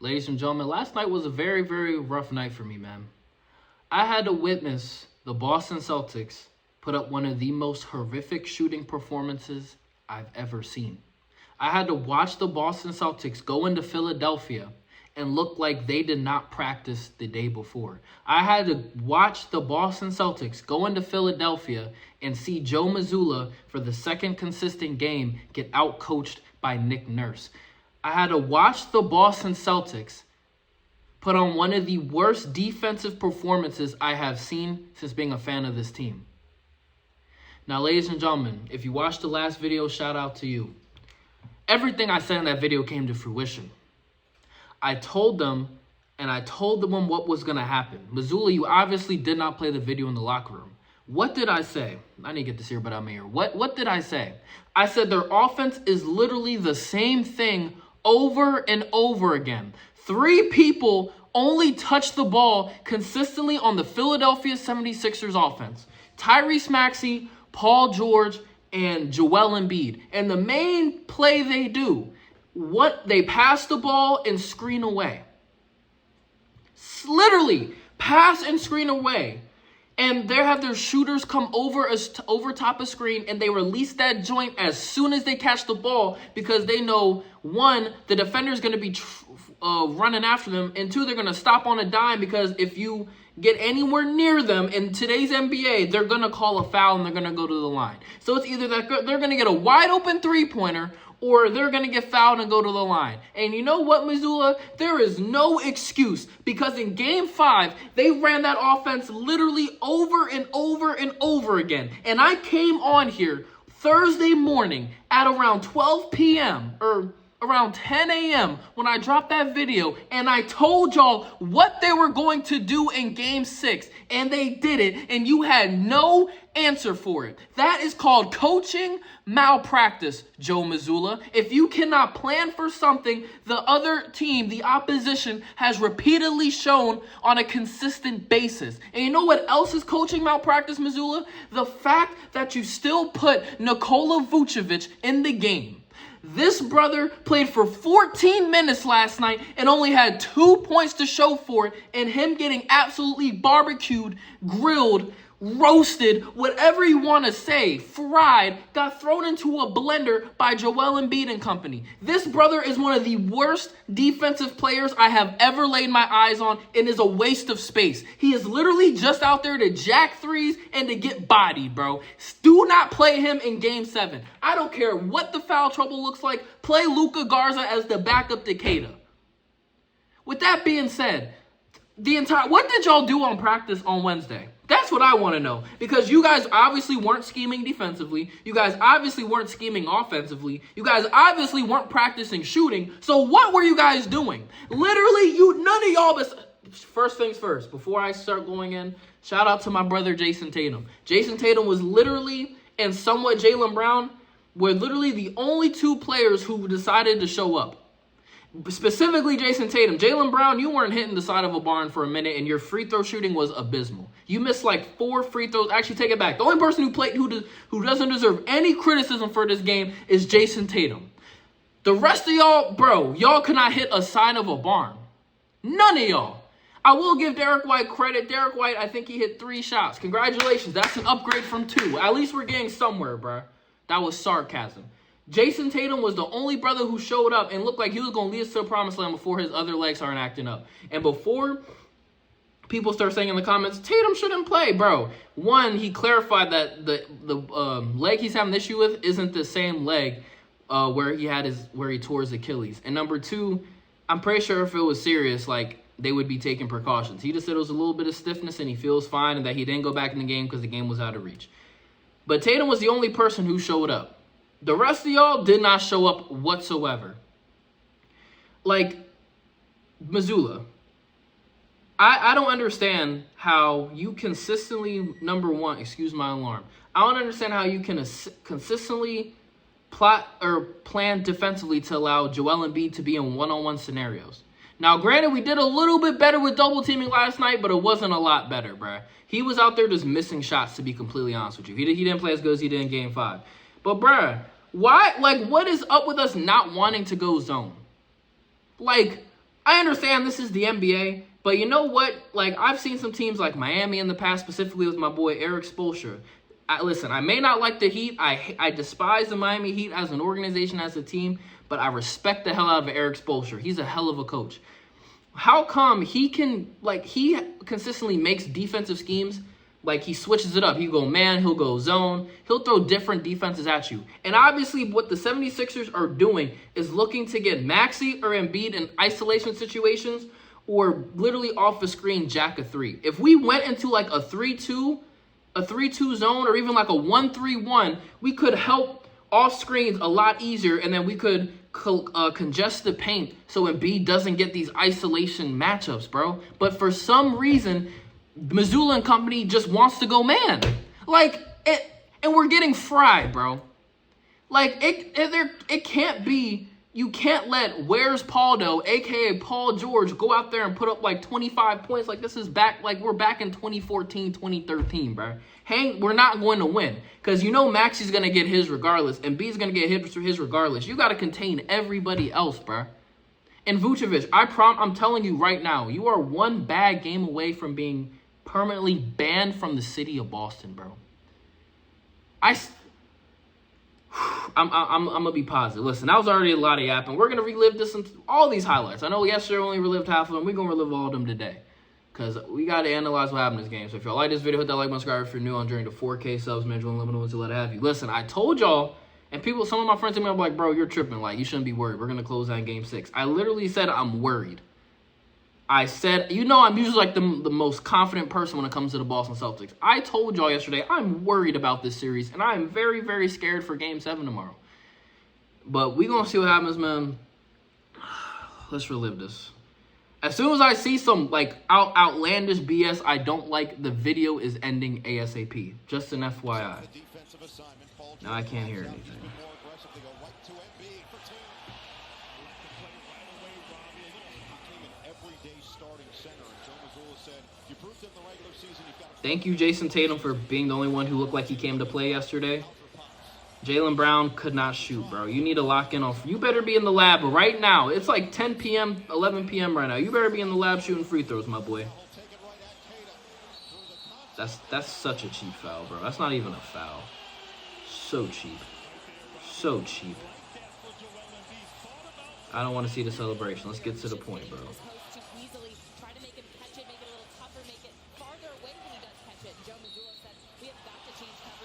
Ladies and gentlemen, last night was a very, very rough night for me, man. I had to witness the Boston Celtics put up one of the most horrific shooting performances I've ever seen. I had to watch the Boston Celtics go into Philadelphia and look like they did not practice the day before. I had to watch the Boston Celtics go into Philadelphia and see Joe Mazzulla for the second consistent game get outcoached by Nick Nurse. I had to watch the Boston Celtics put on one of the worst defensive performances I have seen since being a fan of this team. Now, ladies and gentlemen, if you watched the last video, shout out to you. Everything I said in that video came to fruition. I told them what was going to happen. Mazzulla, you obviously did not play the video in the locker room. What did I say? I need to get this earbud out of my ear. What did I say? I said their offense is literally the same thing over and over again. 3 people only touch the ball consistently on the Philadelphia 76ers offense. Tyrese Maxey, Paul George, and Joel Embiid. And the main play they do, they pass the ball and screen away. Literally, pass and screen away. And they have their shooters come over top of screen, and they release that joint as soon as they catch the ball because they know, 1, the defender is going to be running after them, and 2, they're going to stop on a dime because if you get anywhere near them in today's NBA, they're going to call a foul and they're going to go to the line. So it's either that they're going to get a wide open three-pointer or they're going to get fouled and go to the line. And you know what, Mazzulla? There is no excuse because in Game 5, they ran that offense literally over and over and over again. And I came on here Thursday morning at around 12 p.m. or around 10 a.m. when I dropped that video, and I told y'all what they were going to do in Game 6, and they did it, and you had no answer for it. That is called coaching malpractice, Joe Mazzulla. If you cannot plan for something the other team, the opposition, has repeatedly shown on a consistent basis. And you know what else is coaching malpractice, Mazzulla? The fact that you still put Nikola Vucevic in the game. This brother played for 14 minutes last night and only had 2 points to show for it, and him getting absolutely barbecued, grilled, roasted, whatever you want to say, fried, got thrown into a blender by Joel Embiid and company. This brother is one of the worst defensive players I have ever laid my eyes on and is a waste of space. He is literally just out there to jack threes and to get bodied, bro. Do not play him in Game 7. I don't care what the foul trouble looks like. Play Luka Garza as the backup to Keita. With that being said, what did y'all do on practice on Wednesday? That's what I want to know. Because you guys obviously weren't scheming defensively. You guys obviously weren't scheming offensively. You guys obviously weren't practicing shooting. So what were you guys doing? Literally, none of y'all. First things first, before I start going in, shout out to my brother Jason Tatum. Jason Tatum was literally, and somewhat Jaylen Brown, were literally the only 2 players who decided to show up. Specifically, Jason Tatum. Jaylen Brown, you weren't hitting the side of a barn for a minute, and your free throw shooting was abysmal. You missed like 4 free throws. Actually, take it back. The only person who doesn't deserve any criticism for this game is Jason Tatum. The rest of y'all, bro, y'all could not hit a side of a barn. None of y'all. I will give Derek White credit. Derek White, I think he hit 3 shots. Congratulations. That's an upgrade from 2. At least we're getting somewhere, bro. That was sarcasm. Jason Tatum was the only brother who showed up and looked like he was going to lead us to the promised land before his other legs aren't acting up. And before people start saying in the comments, Tatum shouldn't play, bro. 1, he clarified that the leg he's having an issue with isn't the same leg where he tore his Achilles. And number 2, I'm pretty sure if it was serious, like, they would be taking precautions. He just said it was a little bit of stiffness and he feels fine and that he didn't go back in the game because the game was out of reach. But Tatum was the only person who showed up. The rest of y'all did not show up whatsoever. Like, Mazzulla, I don't understand how you consistently, number 1, excuse my alarm. I don't understand how you can consistently plot or plan defensively to allow Joel Embiid to be in one-on-one scenarios. Now, granted, we did a little bit better with double teaming last night, but it wasn't a lot better, bruh. He was out there just missing shots, to be completely honest with you. He didn't play as good as he did in Game 5. But, why? Like, what is up with us not wanting to go zone? Like, I understand this is the NBA, but you know what? Like, I've seen some teams like Miami in the past, specifically with my boy Eric Spoelstra. Listen, I may not like the Heat. I despise the Miami Heat as an organization, as a team, but I respect the hell out of Eric Spoelstra. He's a hell of a coach. How come he consistently makes defensive schemes, like he switches it up. He'll go man, he'll go zone. He'll throw different defenses at you. And obviously what the 76ers are doing is looking to get Maxey or Embiid in isolation situations or literally off the screen jack a three. If we went into like a 3-2 zone or even like a 1-3-1, we could help off screens a lot easier, and then we could congest the paint so Embiid doesn't get these isolation matchups, bro. But for some reason, Missoula and company just wants to go man. Like, and we're getting fried, bro. Like, it can't be, you can't let Where's Pauldo, a.k.a. Paul George, go out there and put up like 25 points. Like, this is back, like, we're back in 2014, 2013, bro. We're not going to win. Because you know Maxey's going to get his regardless, and B's going to get his regardless. You got to contain everybody else, bro. And Vucevic, I'm telling you right now, you are one bad game away from being permanently banned from the city of Boston, bro. I'm gonna be positive. Listen, that was already a lot of yapping. We're gonna relive this and all these highlights. I know yesterday we only relived half of them. We're gonna relive all of them today, because we gotta analyze what happened in this game. So if y'all like this video, hit that like button, subscribe if you're new on Journey to 4K subs, man. Drew Unlimited to let it have you. Listen, I told y'all, and some of my friends tell me, I'm like, bro, you're tripping. Like, you shouldn't be worried. We're gonna close out in Game 6. I literally said I'm worried. I said, you know, I'm usually like the most confident person when it comes to the Boston Celtics. I told y'all yesterday I'm worried about this series, and I am very, very scared for Game 7 tomorrow. But we going to see what happens, man. Let's relive this. As soon as I see some, like, outlandish BS I don't like, the video is ending ASAP. Just an FYI. Now I can't hear anything. Thank you, Jason Tatum, for being the only one who looked like he came to play yesterday. Jaylen Brown could not shoot, bro. You need to lock in on. You better be in the lab right now. It's like 10 p.m., 11 p.m. right now. You better be in the lab shooting free throws, my boy. That's such a cheap foul, bro. That's not even a foul. So cheap. So cheap. I don't want to see the celebration. Let's get to the point, bro.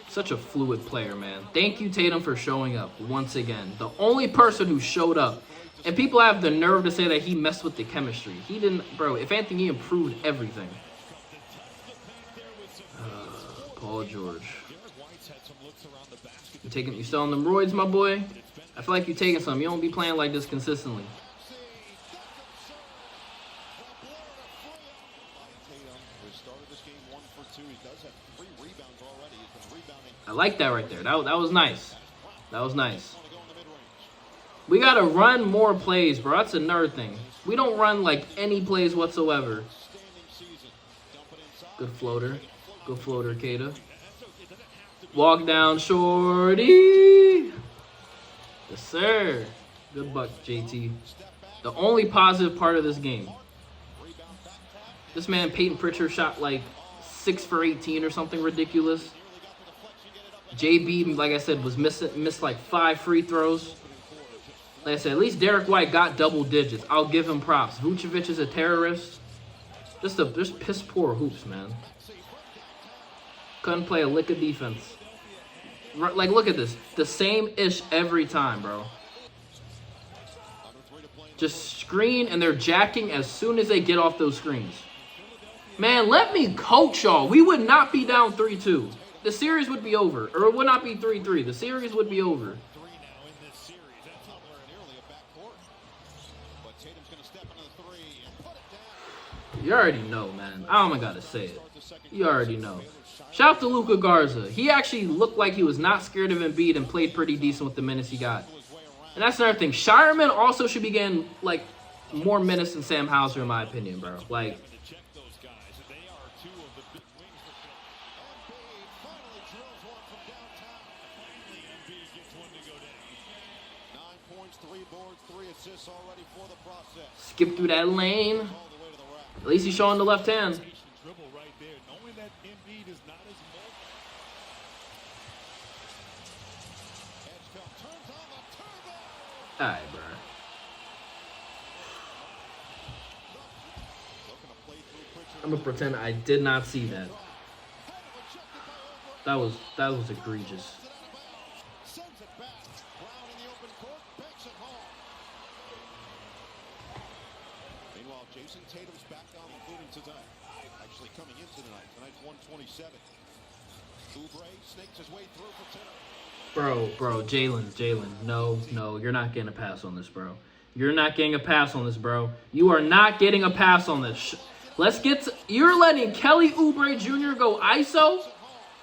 Such a fluid player, man. Thank you, Tatum, for showing up once again. The only person who showed up. And people have the nerve to say that he messed with the chemistry. He didn't, bro. If Anthony improved everything. Paul George. You still on them roids, my boy? I feel like you're taking some. You don't be playing like this consistently. I like that right there. That was nice. That was nice. We got to run more plays, bro. That's another thing. We don't run, like, any plays whatsoever. Good floater. Good floater, Kata. Walk down, shorty. Yes, sir. Good buck, JT. The only positive part of this game. This man, Peyton Pritchard, shot, like, 6 for 18 or something ridiculous. JB, like I said, missed like 5 free throws. Like I said, at least Derek White got double digits. I'll give him props. Vucevic is a terrorist. Just piss poor hoops, man. Couldn't play a lick of defense. Like, look at this. The same-ish every time, bro. Just screen, and they're jacking as soon as they get off those screens. Man, let me coach y'all. We would not be down 3-2. The series would be over. Or it would not be 3-3. The series would be over. You already know, man. I don't even gotta say it. You already know. Shout out to Luka Garza. He actually looked like he was not scared of Embiid and played pretty decent with the minutes he got. And that's another thing. Shireman also should be getting, like, more minutes than Sam Hauser, in my opinion, bro. Like, Skip through that lane. At least he's showing the left hand. All right, bro. I'm gonna pretend I did not see that. That was egregious. Meanwhile, Jason Tatum's back on the footing tonight. Actually coming into tonight. Tonight's 127. Oubre snakes his way through for 10. Bro, Jalen, no, you're not getting a pass on this, bro. You're not getting a pass on this, bro. You are not getting a pass on this. Let's get to, you're letting Kelly Oubre Jr. go ISO?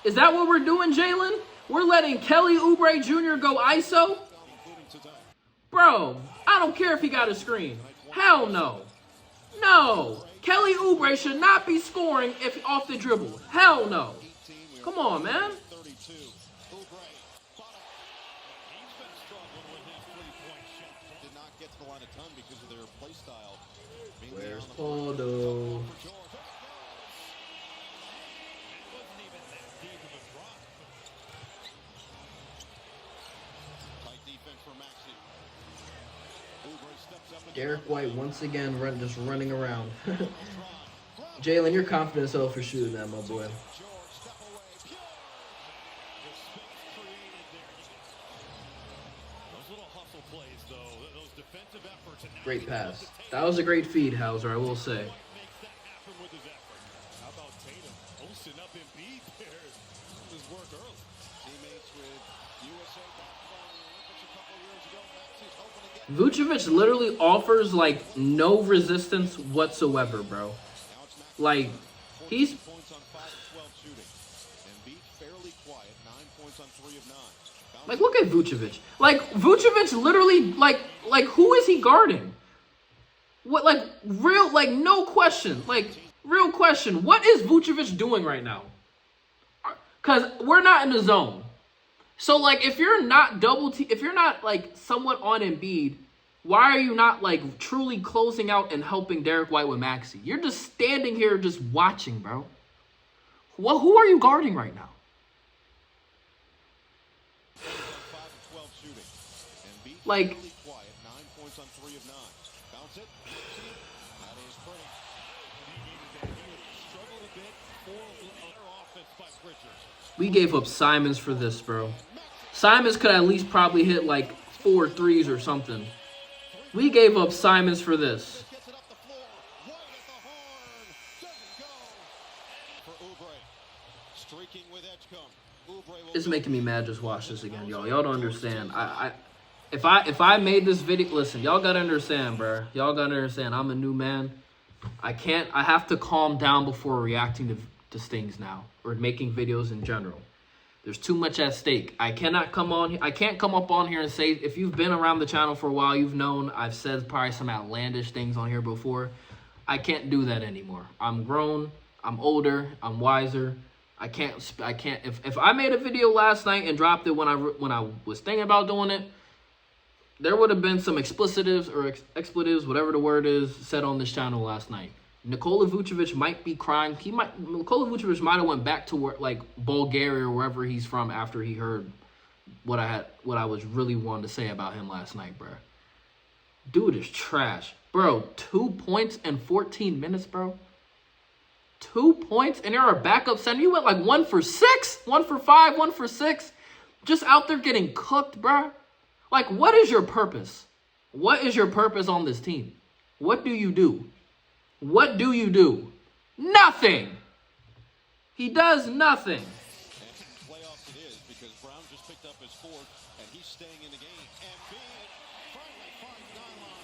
Is that what we're doing, Jalen? We're letting Kelly Oubre Jr. go ISO? Bro, I don't care if he got a screen. Hell no. No. Kelly Oubre should not be scoring if off the dribble. Hell no. Come on, man. Where's Aldo? Derek White once again just running around. Jalen, you're confident as hell for shooting that, my boy. Great pass. That was a great feed, Hauser, I will say. Vucevic literally offers, like, no resistance whatsoever, bro. Like, he's... Like, look at Vucevic. Like, Vucevic literally, like, who is he guarding? What, like, no question. Like, real question. What is Vucevic doing right now? Because we're not in the zone. So, like, if you're not if you're not, like, somewhat on Embiid, why are you not, like, truly closing out and helping Derek White with Maxey? You're just standing here just watching, bro. Well, who are you guarding right now? Like, we gave up Simons for this, bro. Simons could at least probably hit like 4 threes or something. We gave up Simons for this. It's making me mad just watch this again, y'all. Y'all don't understand. If I made this video, listen, y'all gotta understand, bro. Y'all gotta understand. I'm a new man. I have to calm down before reacting to things now or making videos in general. There's too much at stake. I can't come up on here and say, if you've been around the channel for a while, you've known I've said probably some outlandish things on here before. I can't do that anymore. I'm grown. I'm older. I'm wiser. I can't. If I made a video last night and dropped it when I was thinking about doing it, there would have been some expletives or expletives, whatever the word is, said on this channel last night. Nikola Vucevic might be crying. Nikola Vucevic might have went back to like Bulgaria or wherever he's from after he heard what I was really wanting to say about him last night, bro. Dude is trash, bro. 2 points in 14 minutes, bro. 2 points, and you're a backup center. You went like 1 for 6, 1 for 5, 1 for 6, just out there getting cooked, bro. Like, what is your purpose? What is your purpose on this team? What do you do? What do you do? Nothing. He does nothing. Playoffs it is because Brown just picked up his 4th and he's staying in the game. And finally finds nylon.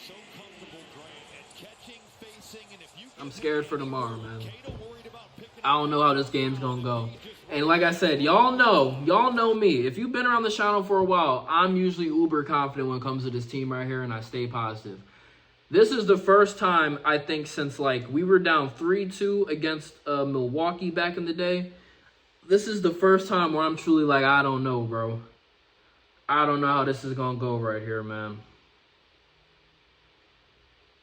So comfortable, Grant, at catching, facing, and if you I'm scared for tomorrow, man. I don't know how this game's gonna go. And like I said, y'all know me. If you've been around the channel for a while, I'm usually uber confident when it comes to this team right here, and I stay positive. This is the first time, I think, since, like, we were down 3-2 against Milwaukee back in the day. This is the first time where I'm truly like, I don't know, bro. I don't know how this is going to go right here, man.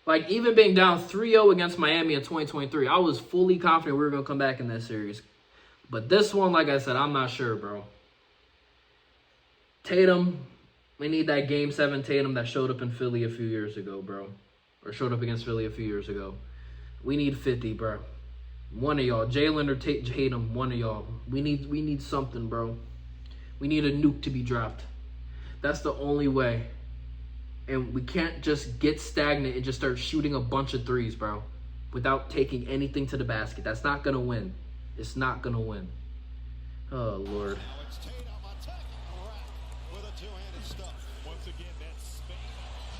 Like, even being down 3-0 against Miami in 2023, I was fully confident we were going to come back in that series. But this one, like I said, I'm not sure, bro. Tatum, we need that Game 7 Tatum that showed up in Philly a few years ago, bro. Or showed up against Philly a few years ago. We need 50, bro. One of y'all. Jalen or Tatum, one of y'all. We need something, bro. We need a nuke to be dropped. That's the only way. And we can't just get stagnant and just start shooting a bunch of threes, bro, without taking anything to the basket. That's not going to win. It's not going to win. Oh, Lord. Now it's Tatum attacking the rack with a two-handed stuff. Once again, that's Spain.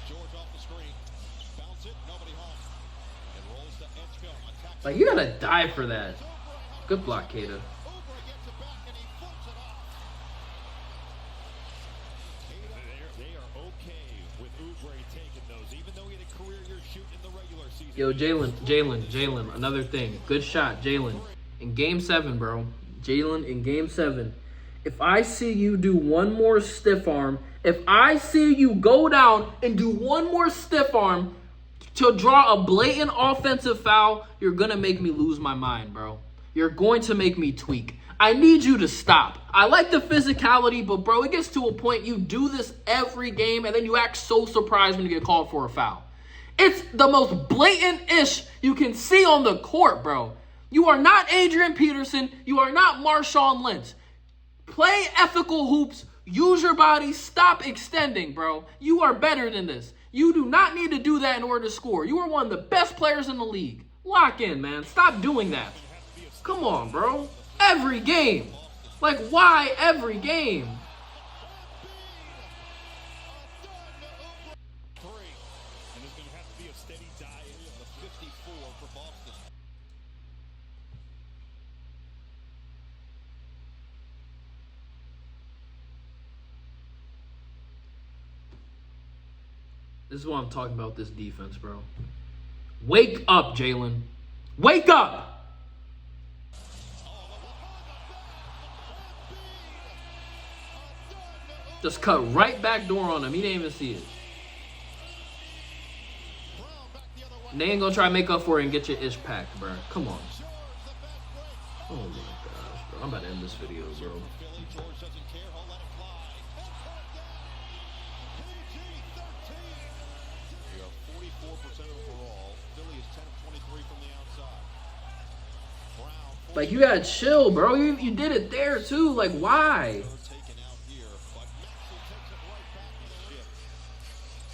George off the screen. Bounce it, nobody home. It rolls to Edgecombe. Attacks. Like, you got to die for that. Good block, Kata. Oubre gets it back and he flips it off. They are okay with Oubre taking those, even though he had a career year shooting in the regular season. Yo, Jalen, another thing. Good shot, Jalen. In Game 7, bro. Jalen, in Game 7. If I see you do one more stiff arm, if I see you go down and do one more stiff arm to draw a blatant offensive foul, you're going to make me lose my mind, bro. You're going to make me tweak. I need you to stop. I like the physicality, but, bro, it gets to a point you do this every game, and then you act so surprised when you get called for a foul. It's the most blatant-ish you can see on the court, bro. You are not Adrian Peterson. You are not Marshawn Lynch. Play ethical hoops. Use your body. Stop extending, bro. You are better than this. You do not need to do that in order to score. You are one of the best players in the league. Lock in, man. Stop doing that. Come on, bro. Every game. Like, why every game? And there's going to have to be a steady diet of the 54 for Boston. This is what I'm talking about, this defense, bro. Wake up, Jalen. Wake up! Just cut right back door on him. He didn't even see it. And they ain't gonna try to make up for it and get your ish packed, bro. Come on. Oh my gosh, bro. I'm about to end this video, bro. George doesn't care. He'll let it fly. We are 44% overall. Philly is 10 of 23 from the outside. Brown. Like, you gotta chill, bro. You did it there, too. Like, why? Taken out here, but Maxey takes it right back to the ship.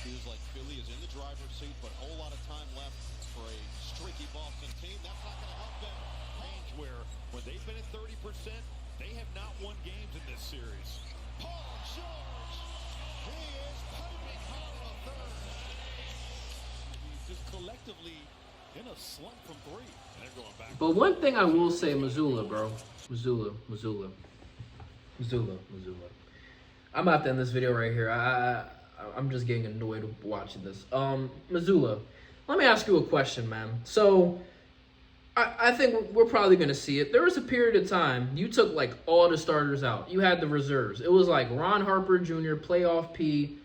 Feels like Philly is in the driver's seat, but a whole lot of time left for a streaky Boston team. That's not going to help them. Range where when they've been at 30%, they have not won games in this series. Paul George, he is piping hard a third. He's just collectively in a slump from three. And they're going back. But one thing I will say, Missoula, bro. Missoula. I'm about to end this video right here. I'm just getting annoyed watching this. Missoula, let me ask you a question, man. So, I think we're probably going to see it. There was a period of time you took, like, all the starters out. You had the reserves. It was like Ron Harper Jr., playoff P,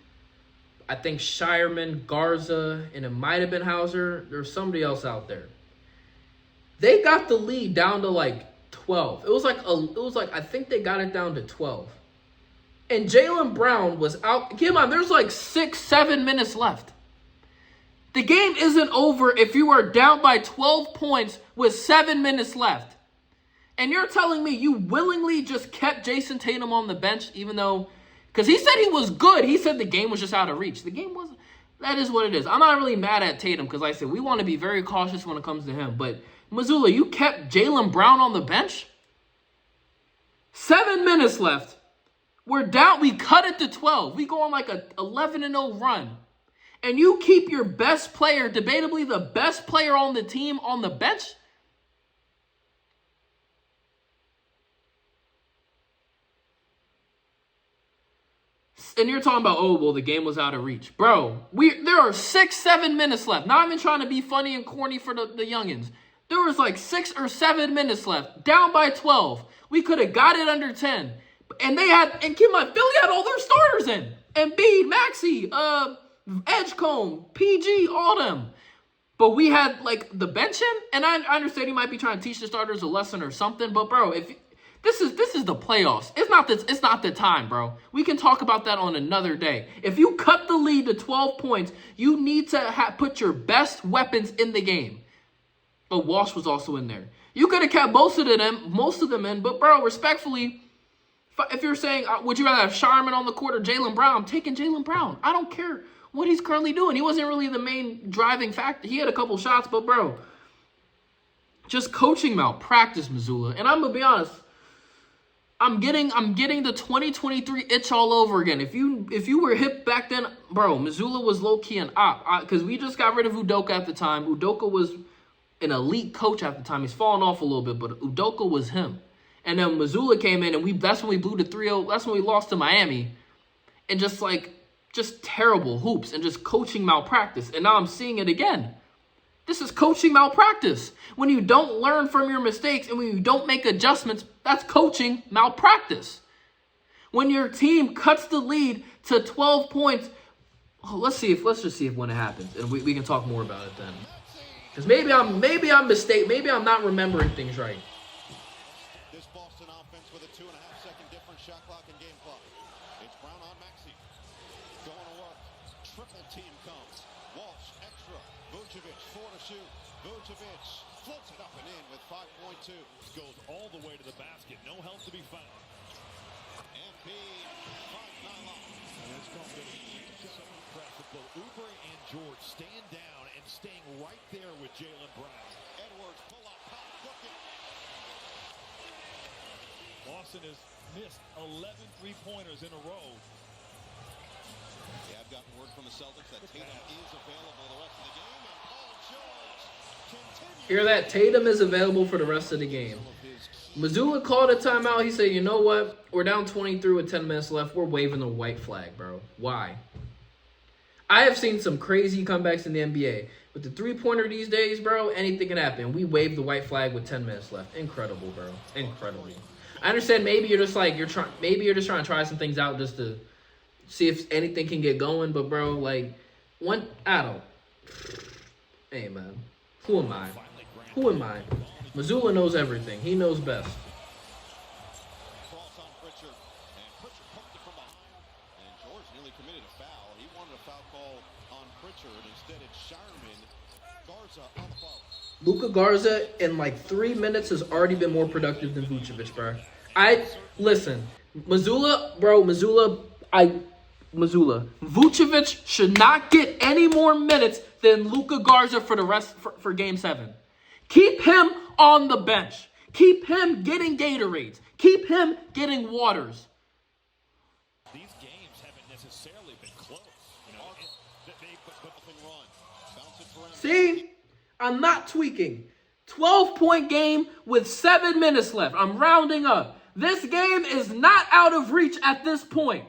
I think Shireman, Garza, and it might have been Hauser. There's somebody else out there. They got the lead down to, like, 12. It was like I think they got it down to 12. And Jaylen Brown was out. Keep in mind, there's like 6-7 minutes left. The game isn't over if you are down by 12 points with 7 minutes left. And you're telling me you willingly just kept Jason Tatum on the bench, even though, because he said he was good. He said the game was just out of reach. The game wasn't. That is what it is. I'm not really mad at Tatum because, like I said, we want to be very cautious when it comes to him. But, Missoula, you kept Jaylen Brown on the bench? 7 minutes left. We're down. We cut it to 12. We go on like a 11-0 run. And you keep your best player, debatably the best player on the team, on the bench? And you're talking about, oh, well, the game was out of reach. Bro, there are 6-7 minutes left. Not even trying to be funny and corny for the youngins. There was like 6 or 7 minutes left. Down by 12. We could have got it under 10. And keep in mind, Philly had all their starters in. Embiid, Maxey, Edgecombe, PG, all them. But we had, like, the bench in, and I understand he might be trying to teach the starters a lesson or something, but, bro, if this is the playoffs. It's not the time, bro. We can talk about that on another day. If you cut the lead to 12 points, you need to put your best weapons in the game. But Walsh was also in there. You could have kept most of them in, but, bro, respectfully, if you're saying, would you rather have Sharman on the court or Jaylen Brown, I'm taking Jaylen Brown. I don't care what he's currently doing. He wasn't really the main driving factor. He had a couple shots, but, bro, just coaching malpractice, Missoula. And I'm going to be honest, I'm getting the 2023 itch all over again. If you were hip back then, bro, Missoula was low-key an op. Because we just got rid of Udoka at the time. Udoka was an elite coach at the time. He's fallen off a little bit, but Udoka was him. And then Missoula came in, and that's when we blew the 3-0. That's when we lost to Miami. And just terrible hoops and just coaching malpractice. And now I'm seeing it again. This is coaching malpractice. When you don't learn from your mistakes and when you don't make adjustments, that's coaching malpractice. When your team cuts the lead to 12 points, let's just see if when it happens, and we can talk more about it then. Because maybe I'm mistaken. Maybe I'm not remembering things right. This Boston offense with a 2.5-second difference shot clock and game clock. It's Brown on Maxey. Going to work. Triple team comes. Walsh, extra. Vucevic, 4 to shoot. Vucevic floats it up and in with 5.2. Goes all the way to the basket. No help to be found. Embiid, 5 nylon. And it's going to be so impressive. Both Oubre and George stand down and staying right there with Jaylen Brown. Edwards, pull up, pop, looking. Boston has missed 11 three-pointers in a row. Yeah, I've gotten word from the Celtics that Tatum is available the rest of the game, and Paul George continues. Hear that? Tatum is available for the rest of the game. Missoula called a timeout. He said, you know what? We're down 23 with 10 minutes left. We're waving the white flag, bro. Why? I have seen some crazy comebacks in the NBA. With the three-pointer these days, bro, anything can happen. We waved the white flag with 10 minutes left. Incredible, bro. Incredible. I understand maybe you're just trying to try some things out just to see if anything can get going, but bro, hey man, who am I? Missoula knows everything. He knows best. Cross on Pritchard, and Pritchard poked it from behind, and George nearly committed a foul. He wanted a foul call on Pritchard. Instead, it's Sharman. Garza on the foul. Luka Garza in 3 minutes has already been more productive than Vucevic, bro. Vucevic should not get any more minutes than Luka Garza for Game 7. Keep him on the bench. Keep him getting Gatorades. Keep him getting waters. These games haven't necessarily been close. See? I'm not tweaking. 12-point game with 7 minutes left. I'm rounding up. This game is not out of reach at this point.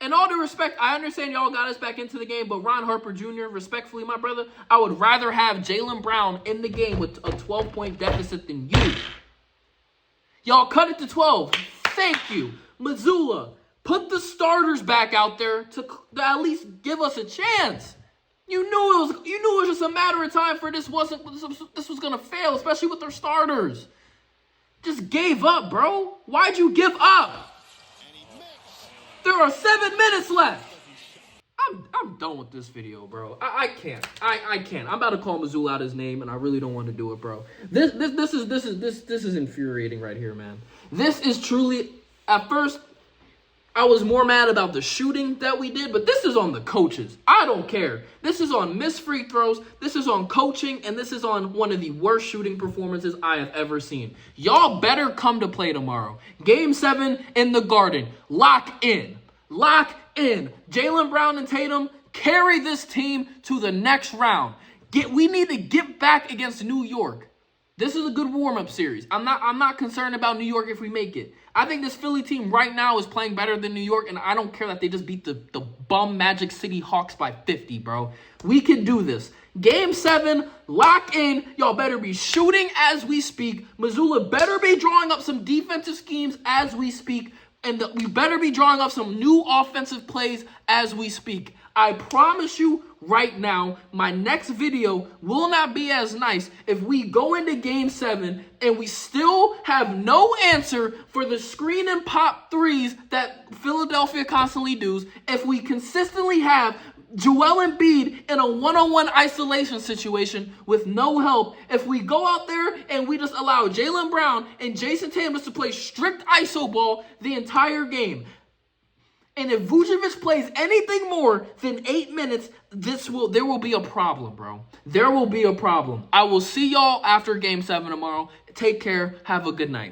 In all due respect, I understand y'all got us back into the game, but Ron Harper Jr., respectfully, my brother, I would rather have Jaylen Brown in the game with a 12-point deficit than you. Y'all cut it to 12. Thank you. Missoula, put the starters back out there to at least give us a chance. You knew it was just a matter of time for this was gonna fail, especially with their starters. Just gave up, bro. Why'd you give up? There are 7 minutes left. I'm done with this video, bro. I can't. I can't. I'm about to call Missoula out his name, and I really don't want to do it, bro. This is infuriating right here, man. This is truly. At first, I was more mad about the shooting that we did, but this is on the coaches. I don't care. This is on missed free throws. This is on coaching, and this is on one of the worst shooting performances I have ever seen. Y'all better come to play tomorrow. Game 7 in the Garden. Lock in. Lock in. Jaylen Brown and Tatum carry this team to the next round. We need to get back against New York. This is a good warm-up series. I'm not concerned about New York if we make it. I think this Philly team right now is playing better than New York, and I don't care that they just beat the bum Magic City Hawks by 50, bro. We can do this. Game 7, lock in. Y'all better be shooting as we speak. Missoula better be drawing up some defensive schemes as we speak. And we better be drawing up some new offensive plays as we speak. I promise you right now, my next video will not be as nice if we go into Game 7 and we still have no answer for the screen and pop threes that Philadelphia constantly does. If we consistently have Joel Embiid in a one-on-one isolation situation with no help, if we go out there and we just allow Jaylen Brown and Jason Tatum to play strict ISO ball the entire game, and if Vucevic plays anything more than 8 minutes, there will be a problem, bro. There will be a problem. I will see y'all after Game 7 tomorrow. Take care. Have a good night.